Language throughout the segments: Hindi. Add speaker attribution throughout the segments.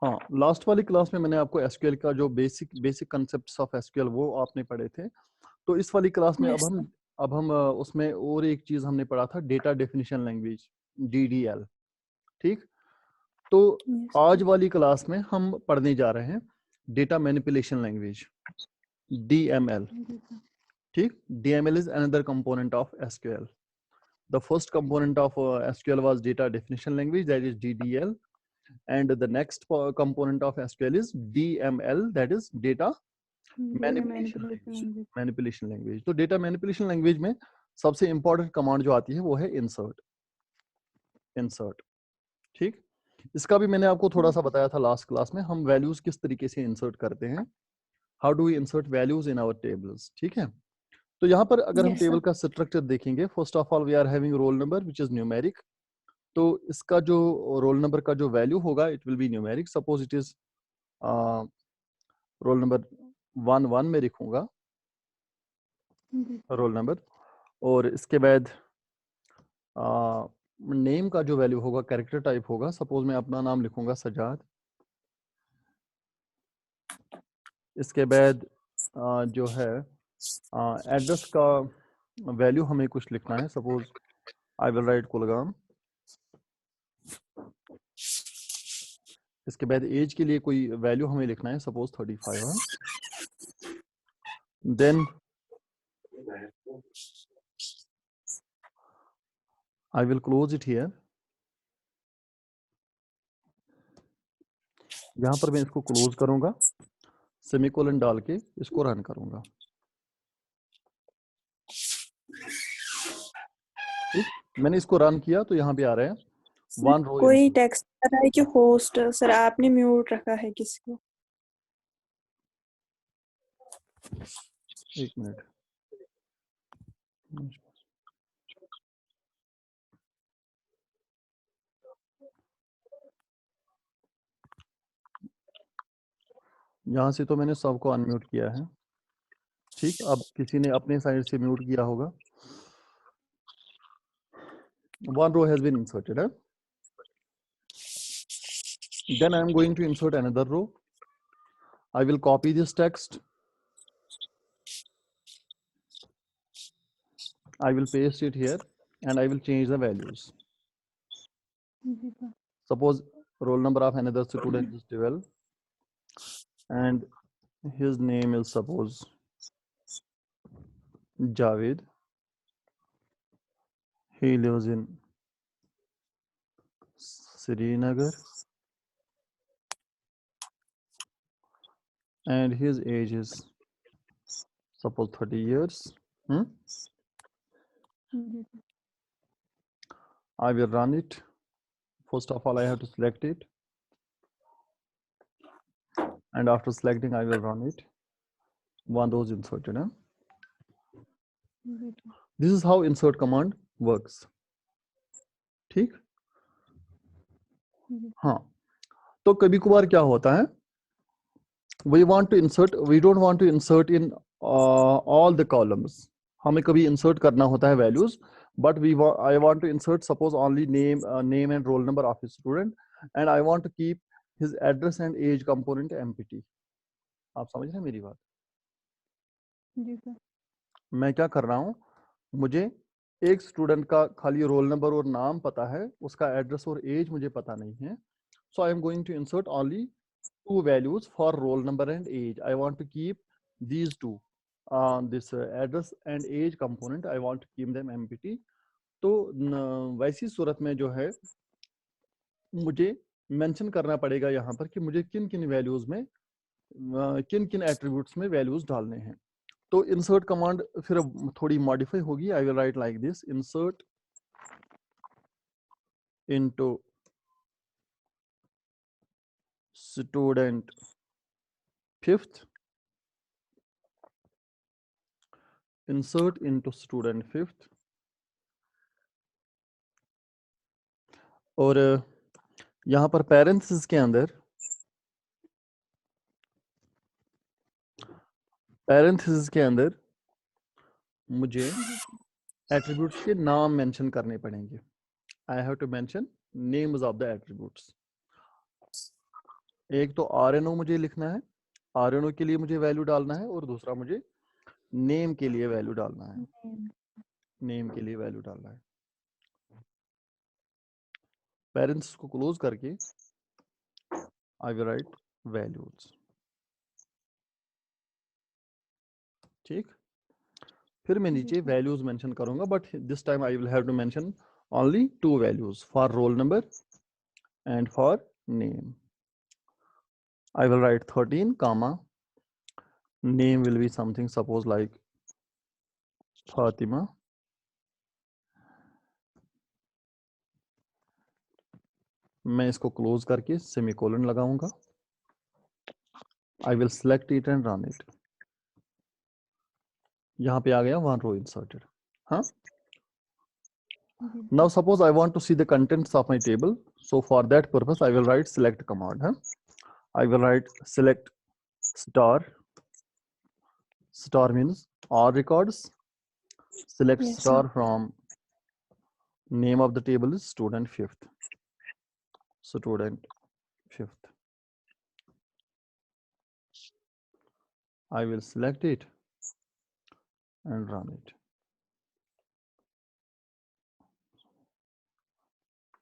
Speaker 1: हाँ, लास्ट वाली क्लास में मैंने आपको एसक्यूएल का जो बेसिक कंसेप्ट्स ऑफ एसक्यूएल वो आपने पढ़े थे। तो इस वाली क्लास में
Speaker 2: Yes,
Speaker 1: अब हम उसमें और एक चीज हमने पढ़ा था, डेटा डेफिनेशन लैंग्वेज, डीडीएल। ठीक, तो
Speaker 2: yes.
Speaker 1: आज वाली क्लास में हम पढ़ने जा रहे हैं डेटा मैनिपुलेशन लैंग्वेज, डीएमएल। ठीक, DML is another component of SQL. The first component of SQL was data definition language, that is DDL, and the next component of SQL is DML, that is data
Speaker 2: Data manipulation language.
Speaker 1: manipulation language. तो data manipulation language में सबसे important command जो आती है वो है insert. ठीक, इसका भी मैंने आपको थोड़ा सा बताया था लास्ट क्लास में, हम वैल्यूज किस तरीके से इंसर्ट करते हैं, how do we insert values in our tables. ठीक है, तो यहाँ पर अगर हम
Speaker 2: Yes,
Speaker 1: टेबल
Speaker 2: sir.
Speaker 1: का स्ट्रक्चर देखेंगे, first of all we are having roll number which is numeric. तो इसका जो रोल नंबर का जो वैल्यू होगा it will be numeric. Suppose it is roll number 1 में लिखूंगा रोल नंबर, और इसके बाद नेम का जो वैल्यू होगा कैरेक्टर टाइप होगा. सपोज मैं अपना नाम लिखूंगा सजाद. इसके बाद जो है एड्रेस का वैल्यू हमें कुछ लिखना है. Suppose I will right Kulgam. इसके बाद एज के लिए कोई वैल्यू हमें लिखना है, सपोज 35 है. Then I will close it here. यहाँ पर मैं इसको क्लोज करूंगा, सेमीकोलन डाल के इसको रन करूंगा. ठीक, मैंने इसको रन किया तो यहाँ पे आ रहा है वन रो
Speaker 2: कोई
Speaker 1: इंसर्ट.
Speaker 2: टेक्स्ट कर रहा है कि होस्ट सर आपने म्यूट रखा है किसी को.
Speaker 1: एक मिनट. यहाँ से तो मैंने सबको अनम्यूट किया है. ठीक, अब किसी ने अपने साइड से म्यूट किया होगा. One row has been inserted है. Then I am going to insert another row. I will copy this text. I will paste it here and I will change the values. Suppose roll number of another student is 12 and his name is suppose Javed. He lives in Srinagar and his age is suppose 30 years. I will run it. First of all, I have to select it. And after selecting, I will run it. One row is inserted. This is how insert command works. ठीक, हाँ. तो कभी कभार क्या होता है, we don't want to insert in all the columns. हमें कभी insert करना होता है values, but I want to insert suppose only name and roll number of a student, and I want to keep his address and age component empty. आप समझ रहे हैं मेरी बात?
Speaker 2: जी सर.
Speaker 1: मैं क्या कर रहा हूँ, मुझे एक स्टूडेंट का खाली रोल नंबर और नाम पता है, उसका एड्रेस और एज मुझे पता नहीं है. So I am going to insert only two values for roll number and age. I want to keep these two. This address and age component, I want to keep them empty. तो वैसी सूरत में जो है मुझे मेंशन करना पड़ेगा यहाँ पर कि मुझे किन किन वैल्यूज में किन किन एट्रीब्यूट्स में वैल्यूज डालने हैं. तो इंसर्ट कमांड फिर थोड़ी मॉडिफाई होगी. आई will right like this, insert into student 5th, insert into student 5th. और यहाँ पर parentheses के अंदर मुझे attributes के नाम मेंशन करने पड़ेंगे. I have to mention names of the attributes. एक तो RNO मुझे लिखना है, RNO के लिए मुझे वैल्यू डालना है, और दूसरा मुझे नेम के लिए वैल्यू डालना है, नेम के लिए वैल्यू डालना है। पेरेंट्स को क्लोज करके आई विल राइट वैल्यूज। ठीक, फिर मैं नीचे वैल्यूज मेंशन करूंगा, but this time I will have to mention only 2 values for roll number and for name. I will write 13 comma name will be something suppose like Fatima, मैं इसको क्लोज करके सेमीकोलन लगाऊंगा। I will select it and run it। यहाँ पे आ गया one row inserted। हाँ, now suppose I want to see the contents of my table, so for that purpose I will write select command। हाँ, I will write select star, star means all records, select
Speaker 2: Yes,
Speaker 1: star
Speaker 2: sir.
Speaker 1: from name of the table is student 5th, student 5th। I will select it and run it।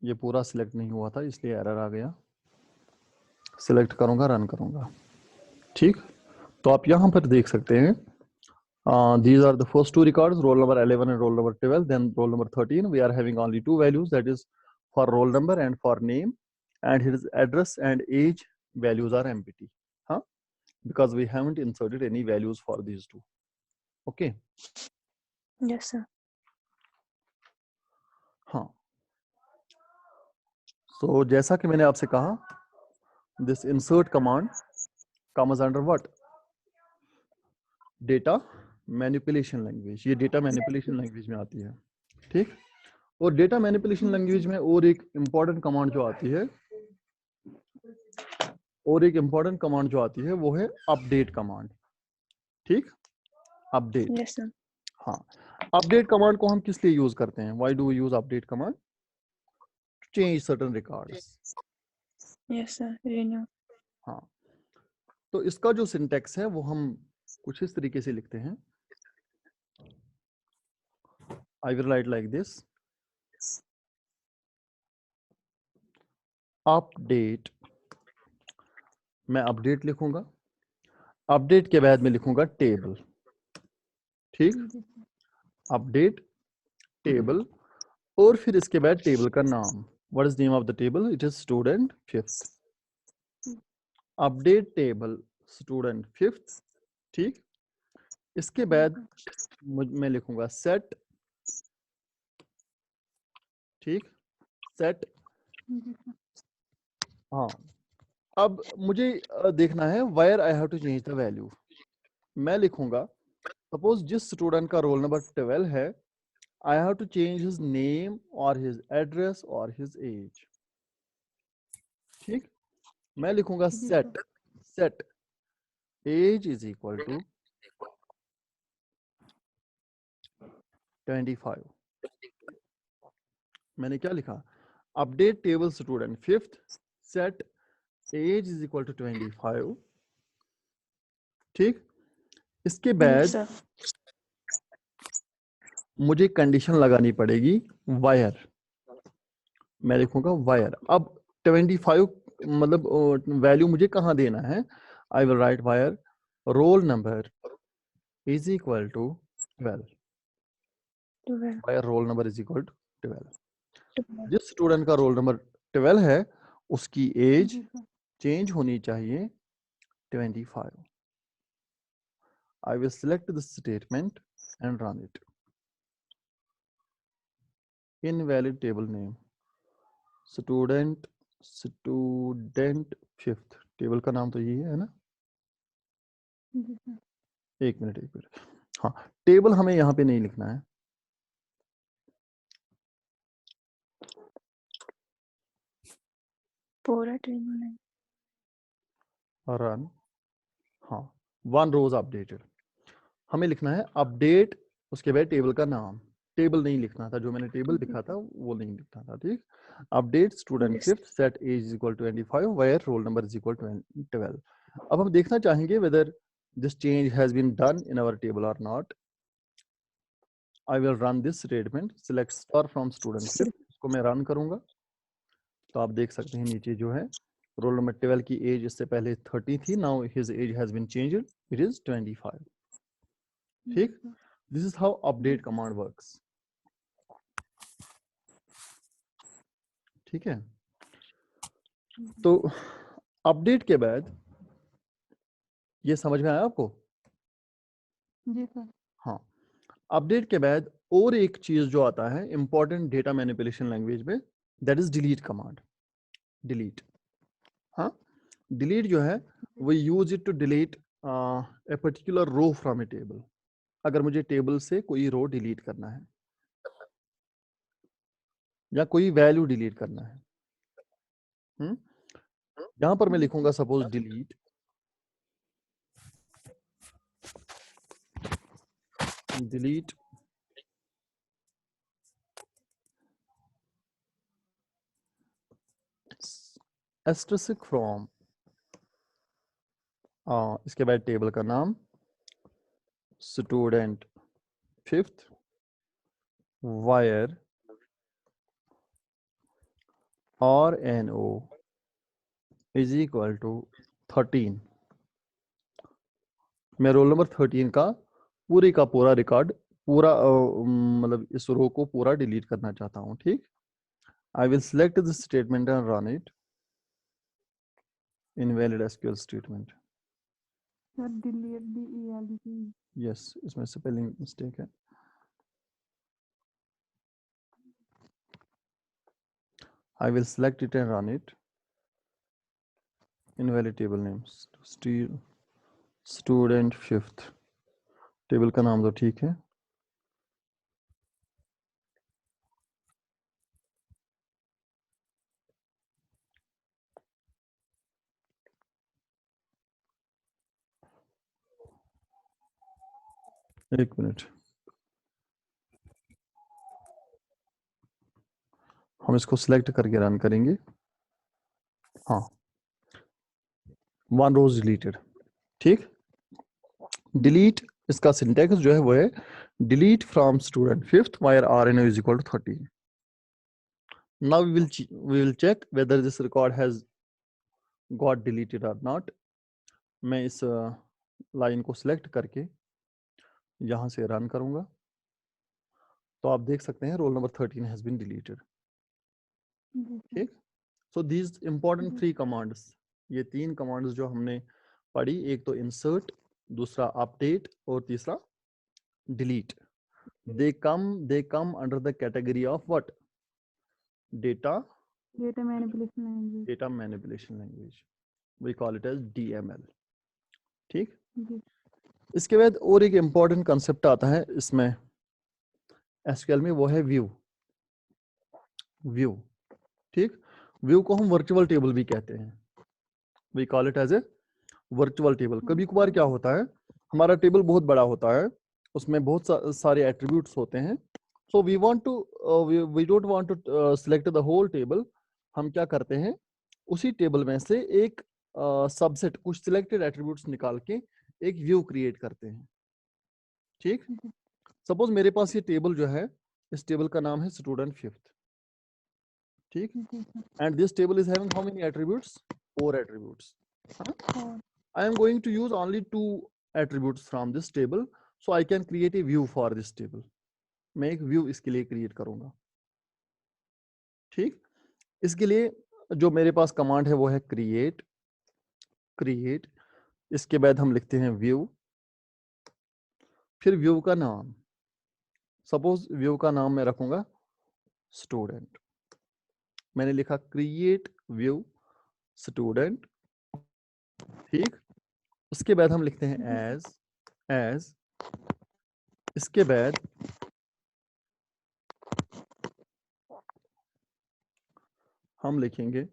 Speaker 1: ये पूरा सिलेक्ट नहीं हुआ था इसलिए एरर आ गया। सिलेक्ट करूंगा, रन करूंगा। ठीक, तो आप यहाँ पर देख सकते हैं these are the first 2 records, roll number 11 and roll number 12, then roll number 13 we are having only 2 values, that is for roll number and for name, and his address and age values are empty, huh? Because we haven't inserted any values for these 2। okay,
Speaker 2: Yes, sir.
Speaker 1: हाँ, so जैसा कि मैंने आपसे कहा, this insert command comes under what? Data manipulation language. ये डेटा मैनिपुलेशन लैंग्वेज में आती है। ठीक, और डेटा मैनिपुलेशन लैंग्वेज में और एक इंपॉर्टेंट कमांड जो आती है, वो है अपडेट कमांड। ठीक, अपडेट।
Speaker 2: Yes, sir.
Speaker 1: हाँ, अपडेट कमांड को हम किस लिए यूज करते हैं? Why do we use update command? To change certain records.
Speaker 2: Yes, sir. Renew.
Speaker 1: हाँ, तो इसका जो सिंटेक्स है वो हम कुछ इस तरीके से लिखते हैं। आई will right like this, update. मैं अपडेट लिखूंगा, अपडेट के बाद में लिखूंगा टेबल। ठीक, अपडेट टेबल, और फिर इसके बाद टेबल का नाम। What is name of the table? It is student 5th। Update table student 5th। ठीक, इसके बाद मैं लिखूंगा सेट। ठीक, सेट। हाँ, अब मुझे देखना है where I have to change the value. मैं लिखूंगा सपोज जिस स्टूडेंट का रोल नंबर 12 है, I have to change his name और हिज एड्रेस और हिज एज। ठीक, मैं लिखूंगा set, set age is equal to 25। मैंने क्या लिखा? Update table student 5th, set age is equal to 25। ठीक, इसके
Speaker 2: Yes,
Speaker 1: बाद
Speaker 2: sir.
Speaker 1: मुझे कंडीशन लगानी पड़ेगी वायर। मैं लिखूंगा वायर। अब 25 मतलब वैल्यू मुझे कहाँ देना है? I will write where roll number is equal to 12।
Speaker 2: 12.
Speaker 1: Where roll number is equal to 12। जिस स्टूडेंट का रोल नंबर 12 है उसकी एज चेंज होनी चाहिए 25। I will select this statement and run it। Invalid table name student 5th। Table का नाम तो यही है ना? एक मिनट। हाँ, टेबल हमें यहाँ पे नहीं लिखना है।
Speaker 2: पूरा टेबल है।
Speaker 1: रन। हाँ, 1 रोज अपडेटेड। हमें लिखना है अपडेट, उसके बाद टेबल का नाम। टेबल नहीं लिखना था, जो मैंने टेबल लिखा था वो नहीं लिखना था। ठीक, update student fifth set age is equal to 25 where roll number is equal to 12। अब हम देखना चाहेंगे whether this change has been done in our table और not. I will run this statement, select star from student fifth, इसको मैं रन करूंगा तो आप देख सकते हैं नीचे जो है रोल नंबर 12 की एज इससे पहले 30 थी, now his age has been changed, it is 25। ठीक, this is how update command works. ठीक है, तो अपडेट के बाद ये समझ में आया आपको?
Speaker 2: जी सर।
Speaker 1: हाँ, अपडेट के बाद और एक चीज जो आता है इंपॉर्टेंट डेटा मैनिपुलेशन लैंग्वेज में, that is delete command. Delete, हाँ, डिलीट जो है we use it to delete a particular row from a table। अगर मुझे टेबल से कोई रो डिलीट करना है या कोई वैल्यू डिलीट करना है, यहां पर मैं लिखूंगा suppose delete delete asterisk from, इसके बाद टेबल का नाम student fifth where RNO is equal to 13। मैं रोल नंबर 13 का पूरा रिकॉर्ड पूरा मतलब इस रो को पूरा डिलीट करना चाहता हूँ। ठीक, I will select this statement and run it. Invalid SQL statement,
Speaker 2: sir delete DELT।
Speaker 1: Yes, इसमें स्पेलिंग मिस्टेक है। I will select it and run it। Invalid table names, student fifth, table का नाम तो ठीक है। एक मिनट, हम इसको सिलेक्ट करके रन करेंगे। हाँ, वन रोज डिलीटेड। ठीक, डिलीट इसका सिंटैक्स जो है वो है delete from student fifth where RNO is equal to 13। Now we will check whether this record has got deleted और नॉट। मैं इस लाइन को सिलेक्ट करके यहां से रन करूंगा तो आप देख सकते हैं roll number 13 has been deleted. ठीक, सो दीज इंपॉर्टेंट 3 कमांड्स, ये 3 कमांड्स जो हमने पढ़ी, एक तो इंसर्ट, दूसरा अपडेट और तीसरा delete, they come under the category of what? Data manipulation language, we call it as DML। ठीक, इसके बाद और एक इंपॉर्टेंट कंसेप्ट आता है इसमें SQL में, वो है व्यू। व्यू, ठीक, व्यू को हम वर्चुअल टेबल भी कहते हैं, we call it as a virtual table. कभी कभार क्या होता है, हमारा टेबल बहुत बड़ा होता है, उसमें बहुत सारे एट्रीब्यूट्स होते हैं, so we want to we don't want to select the whole table. हम क्या करते हैं, उसी टेबल में से एक सबसेट कुछ सिलेक्टेड एट्रीब्यूट्स निकाल के एक व्यू क्रिएट करते हैं। ठीक, सपोज मेरे पास ये टेबल जो है, इस टेबल का नाम है स्टूडेंट फिफ्थ। ठीक, and this table is having how many attributes? 4 attributes. I am going to use only 2 attributes from this table, so I can create a view for this table। मैं एक व्यू इसके लिए क्रिएट करूंगा। ठीक, इसके लिए जो मेरे पास कमांड है वो है क्रिएट। इसके बाद हम लिखते हैं व्यू, फिर व्यू का नाम, सपोज व्यू का नाम मैं रखूंगा स्टूडेंट। मैंने लिखा क्रिएट व्यू स्टूडेंट। ठीक, उसके बाद हम लिखते हैं एज, इसके बाद हम लिखेंगे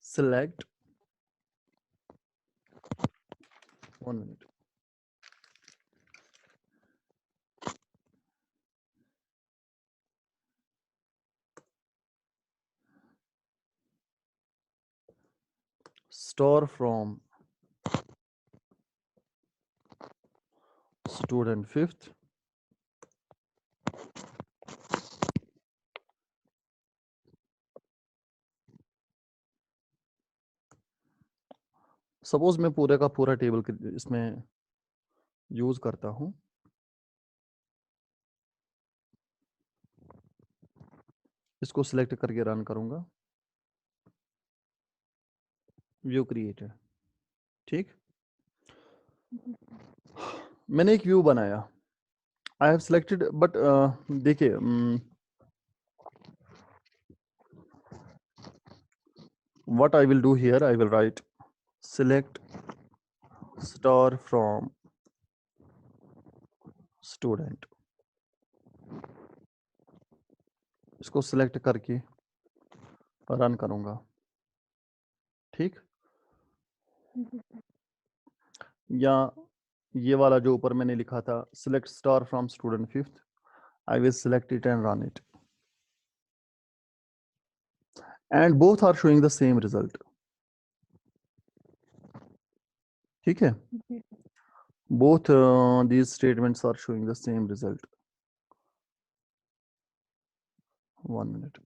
Speaker 1: select 1 minute. Store from student 5th suppose मैं पूरे का पूरा टेबल इसमें यूज करता हूं, इसको सिलेक्ट करके रन करूंगा, व्यू क्रिएटेड। ठीक, मैंने एक व्यू बनाया, आई हैव सिलेक्टेड, बट देखिए what I will do here, I will write select star from student, इसको सिलेक्ट करके रन करूंगा। ठीक, या ये वाला जो ऊपर मैंने लिखा था select star from student 5th, I will select it and run it, and both are showing the same result. ठीक है, both these statements are showing the same result. 1 minute.